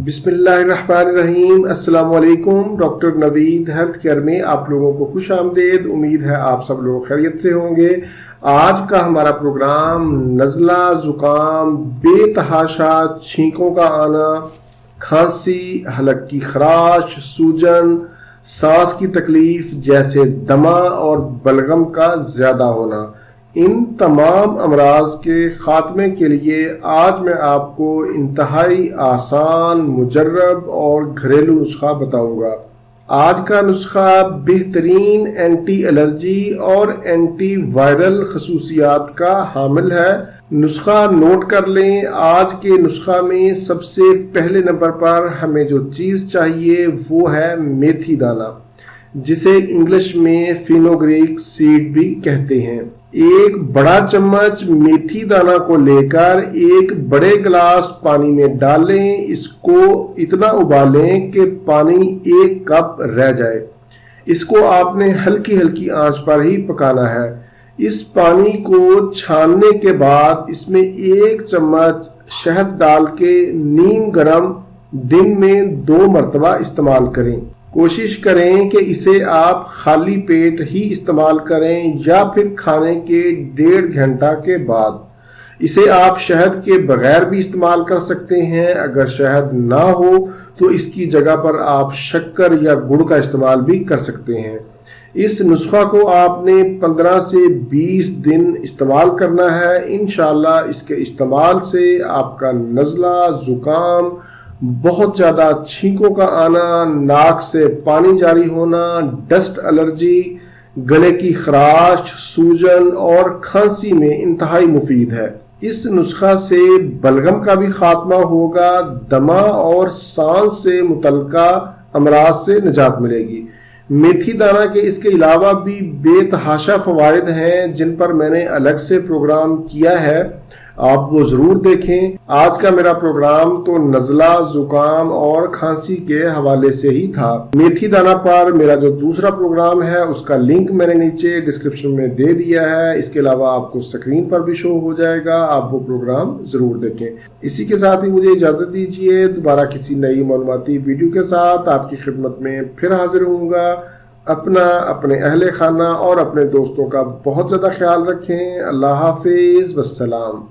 बिस्मिल्लाहिर्रहमानिर्रहीम। अस्सलाम वालेकुम। डॉक्टर नवीद हेल्थ केयर में आप लोगों को खुश आमदेद। उम्मीद है आप सब लोग खैरियत से होंगे। आज का हमारा प्रोग्राम नज़ला, ज़ुकाम, बेतहाशा छींकों का आना, खांसी, हलक की खराश, सूजन, सांस की तकलीफ जैसे दमा और बलगम का ज़्यादा होना, इन तमाम अमराज के ख़ात्मे के लिए आज मैं आपको इंतहाई आसान, मुजर्रब और घरेलू नुस्खा बताऊंगा। आज का नुस्खा बेहतरीन एंटी एलर्जी और एंटी वायरल खसूसियात का हामिल है। नुस्खा नोट कर लें। आज के नुस्खा में सबसे पहले नंबर पर हमें जो चीज़ चाहिए वो है मेथी दाना, जिसे इंग्लिश में फेनुग्रीक सीड भी कहते हैं। एक बड़ा चम्मच मेथी दाना को लेकर एक बड़े गिलास पानी में डालें। इसको इतना उबालें कि पानी 1 कप रह जाए। इसको आपने हल्की हल्की आंच पर ही पकाना है। इस पानी को छानने के बाद इसमें 1 चम्मच शहद डाल के नीम गरम दिन में 2 मरतबा इस्तेमाल करें। कोशिश करें कि इसे आप खाली पेट ही इस्तेमाल करें या फिर खाने के 1.5 घंटा के बाद। इसे आप शहद के बगैर भी इस्तेमाल कर सकते हैं। अगर शहद ना हो तो इसकी जगह पर आप शक्कर या गुड़ का इस्तेमाल भी कर सकते हैं। इस नुस्खा को आपने 15 से 20 दिन इस्तेमाल करना है। इंशाल्लाह इसके इस्तेमाल से आपका नज़ला, ज़ुकाम, बहुत ज़्यादा छींकों का आना, नाक से पानी जारी होना, डस्ट एलर्जी, गले की खराश, सूजन और खांसी में इंतहाई मुफीद है। इस नुस्खा से बलगम का भी खात्मा होगा। दमा और सांस से मुतल्लिका अमराज से निजात मिलेगी। मेथी दाना के इसके अलावा भी बेतहाशा फवाइद हैं जिन पर मैंने अलग से प्रोग्राम किया है, आप वो जरूर देखें। आज का मेरा प्रोग्राम तो नज़ला, ज़ुकाम और खांसी के हवाले से ही था। मेथी दाना पर मेरा जो दूसरा प्रोग्राम है उसका लिंक मैंने नीचे डिस्क्रिप्शन में दे दिया है। इसके अलावा आपको स्क्रीन पर भी शो हो जाएगा, आप वो प्रोग्राम जरूर देखें। इसी के साथ ही मुझे इजाज़त दीजिए। दोबारा किसी नई मालूमाती वीडियो के साथ आपकी खिदमत में फिर हाजिर होऊंगा। अपना, अपने अहले खाना और अपने दोस्तों का बहुत ज़्यादा ख्याल रखें। अल्लाह हाफिज़, वस्सलाम।